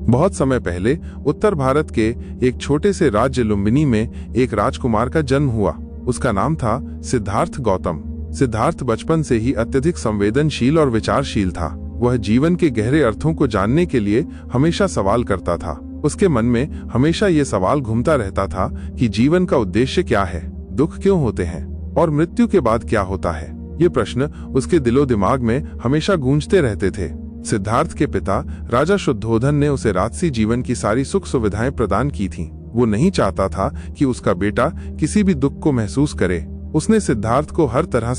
बहुत समय पहले उत्तर भारत के एक छोटे से राज्य लुम्बिनी में एक राजकुमार का जन्म हुआ। उसका नाम था सिद्धार्थ गौतम। सिद्धार्थ बचपन से ही अत्यधिक संवेदनशील और विचारशील था। वह जीवन के गहरे अर्थों को जानने के लिए हमेशा सवाल करता था। उसके मन में हमेशा ये सवाल घूमता रहता था कि जीवन का उद्देश्य क्या है, दुख क्यों होते हैं और मृत्यु के बाद क्या होता है। ये प्रश्न उसके दिलो दिमाग में हमेशा गूंजते रहते थे। सिद्धार्थ के पिता राजा शुद्धोधन ने उसे राजसी जीवन की सारी सुख सुविधाएं प्रदान की थीं। वो नहीं चाहता था कि उसका बेटा किसी भी दुख को महसूस करे। उसने सिद्धार्थ को हर तरह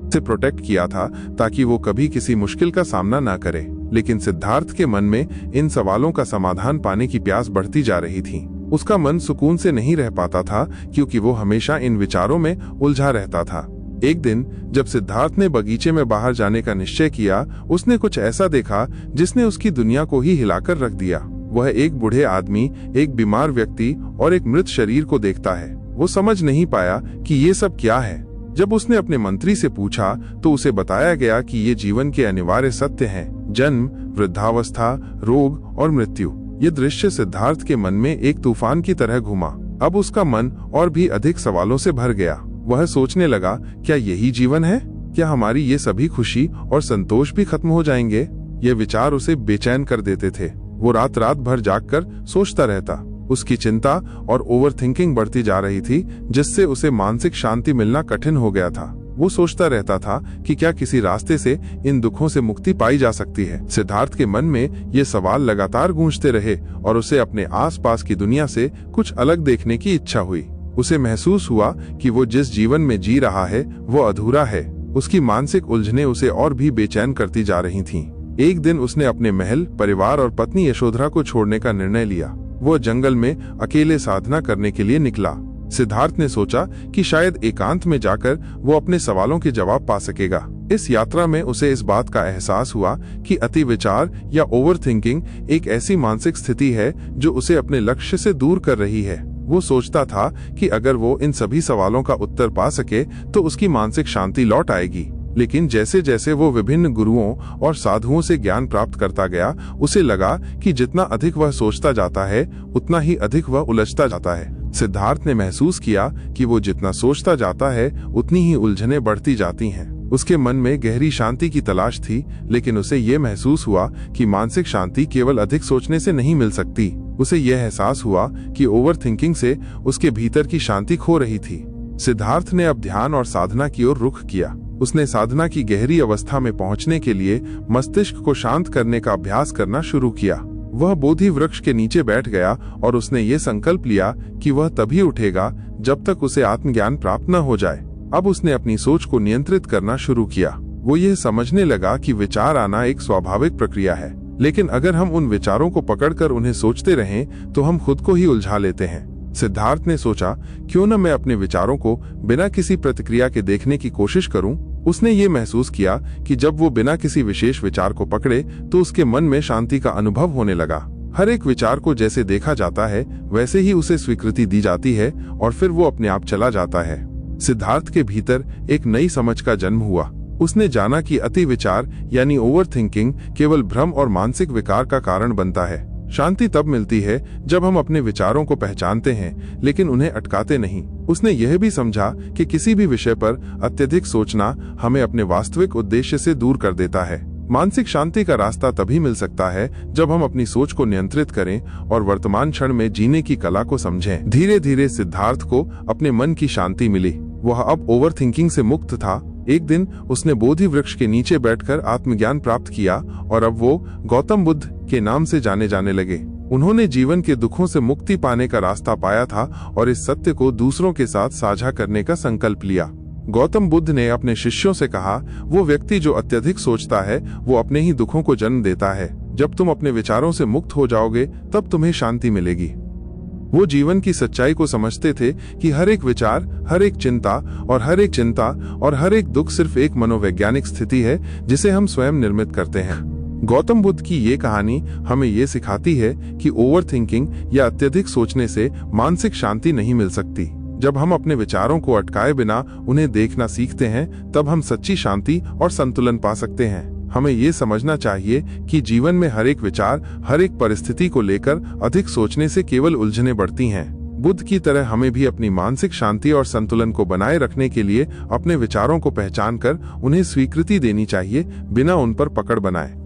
से प्रोटेक्ट किया था ताकि वो कभी किसी मुश्किल का सामना ना करे। लेकिन सिद्धार्थ के मन में इन सवालों का समाधान पाने की प्यास बढ़ती जा रही थी। उसका मन सुकून से नहीं रह पाता था क्योंकि वो हमेशा इन विचारों में उलझा रहता था। एक दिन जब सिद्धार्थ ने बगीचे में बाहर जाने का निश्चय किया, उसने कुछ ऐसा देखा जिसने उसकी दुनिया को ही हिलाकर रख दिया। वह एक बूढ़े आदमी, एक बीमार व्यक्ति और एक मृत शरीर को देखता है। वो समझ नहीं पाया कि ये सब क्या है। जब उसने अपने मंत्री से पूछा तो उसे बताया गया कि ये जीवन के अनिवार्य सत्य हैं: जन्म, वृद्धावस्था, रोग और मृत्यु। ये दृश्य सिद्धार्थ के मन में एक तूफान की तरह घुमा। अब उसका मन और भी अधिक सवालों से भर गया। वह सोचने लगा, क्या यही जीवन है? क्या हमारी ये सभी खुशी और संतोष भी खत्म हो जाएंगे? ये विचार उसे बेचैन कर देते थे। वो रात रात भर जागकर सोचता रहता। उसकी चिंता और ओवरथिंकिंग बढ़ती जा रही थी, जिससे उसे मानसिक शांति मिलना कठिन हो गया था। वो सोचता रहता था कि क्या किसी रास्ते से इन दुखों से मुक्ति पाई जा सकती है। सिद्धार्थ के मन में ये सवाल लगातार गूंजते रहे और उसे अपने आसपास की दुनिया से कुछ अलग देखने की इच्छा हुई। उसे महसूस हुआ कि वो जिस जीवन में जी रहा है वो अधूरा है। उसकी मानसिक उलझनें उसे और भी बेचैन करती जा रही थीं। एक दिन उसने अपने महल, परिवार और पत्नी यशोधरा को छोड़ने का निर्णय लिया। वो जंगल में अकेले साधना करने के लिए निकला। सिद्धार्थ ने सोचा कि शायद एकांत में जाकर वो अपने सवालों के जवाब पा सकेगा। इस यात्रा में उसे इस बात का एहसास हुआ कि अति विचार या ओवरथिंकिंग एक ऐसी मानसिक स्थिति है जो उसे अपने लक्ष्य से दूर कर रही है। वो सोचता था कि अगर वो इन सभी सवालों का उत्तर पा सके तो उसकी मानसिक शांति लौट आएगी। लेकिन जैसे जैसे वो विभिन्न गुरुओं और साधुओं से ज्ञान प्राप्त करता गया, उसे लगा कि जितना अधिक वह सोचता जाता है उतना ही अधिक वह उलझता जाता है। सिद्धार्थ ने महसूस किया कि वो जितना सोचता जाता है उतनी ही उलझनें बढ़ती जाती हैं। उसके मन में गहरी शांति की तलाश थी, लेकिन उसे ये महसूस हुआ कि मानसिक शांति केवल अधिक सोचने से नहीं मिल सकती। उसे यह एहसास हुआ कि ओवरथिंकिंग से उसके भीतर की शांति खो रही थी। सिद्धार्थ ने अब ध्यान और साधना की ओर रुख किया। उसने साधना की गहरी अवस्था में पहुंचने के लिए मस्तिष्क को शांत करने का अभ्यास करना शुरू किया। वह बोधि वृक्ष के नीचे बैठ गया और उसने ये संकल्प लिया कि वह तभी उठेगा जब तक उसे आत्मज्ञान प्राप्त न हो जाए। अब उसने अपनी सोच को नियंत्रित करना शुरू किया। वो यह समझने लगा कि विचार आना एक स्वाभाविक प्रक्रिया है, लेकिन अगर हम उन विचारों को पकड़कर उन्हें सोचते रहें तो हम खुद को ही उलझा लेते हैं। सिद्धार्थ ने सोचा, क्यों न मैं अपने विचारों को बिना किसी प्रतिक्रिया के देखने की कोशिश करूं। उसने ये महसूस किया कि जब वो बिना किसी विशेष विचार को पकड़े तो उसके मन में शांति का अनुभव होने लगा। हर एक विचार को जैसे देखा जाता है वैसे ही उसे स्वीकृति दी जाती है और फिर वो अपने आप चला जाता है। सिद्धार्थ के भीतर एक नई समझ का जन्म हुआ। उसने जाना कि अति विचार यानी ओवरथिंकिंग केवल भ्रम और मानसिक विकार का कारण बनता है। शांति तब मिलती है जब हम अपने विचारों को पहचानते हैं लेकिन उन्हें अटकाते नहीं। उसने यह भी समझा कि किसी भी विषय पर अत्यधिक सोचना हमें अपने वास्तविक उद्देश्य से दूर कर देता है। मानसिक शांति का रास्ता तभी मिल सकता है जब हम अपनी सोच को नियंत्रित करें और वर्तमान क्षण में जीने की कला को समझें। धीरे धीरे सिद्धार्थ को अपने मन की शांति मिली। वह अब ओवरथिंकिंग से मुक्त था। एक दिन उसने बोधि वृक्ष के नीचे बैठकर आत्मज्ञान प्राप्त किया और अब वो गौतम बुद्ध के नाम से जाने जाने लगे। उन्होंने जीवन के दुखों से मुक्ति पाने का रास्ता पाया था और इस सत्य को दूसरों के साथ साझा करने का संकल्प लिया। गौतम बुद्ध ने अपने शिष्यों से कहा, वो व्यक्ति जो अत्यधिक सोचता है वो अपने ही दुखों को जन्म देता है। जब तुम अपने विचारों से मुक्त हो जाओगे तब तुम्हें शांति मिलेगी। वो जीवन की सच्चाई को समझते थे कि हर एक विचार, हर एक चिंता और हर एक दुख सिर्फ एक मनोवैज्ञानिक स्थिति है जिसे हम स्वयं निर्मित करते हैं। गौतम बुद्ध की ये कहानी हमें ये सिखाती है कि ओवरथिंकिंग या अत्यधिक सोचने से मानसिक शांति नहीं मिल सकती। जब हम अपने विचारों को अटकाए बिना उन्हें देखना सीखते हैं तब हम सच्ची शांति और संतुलन पा सकते हैं। हमें ये समझना चाहिए कि जीवन में हर एक विचार, हर एक परिस्थिति को लेकर अधिक सोचने से केवल उलझनें बढ़ती हैं। बुद्ध की तरह हमें भी अपनी मानसिक शांति और संतुलन को बनाए रखने के लिए अपने विचारों को पहचान कर उन्हें स्वीकृति देनी चाहिए, बिना उन पर पकड़ बनाए।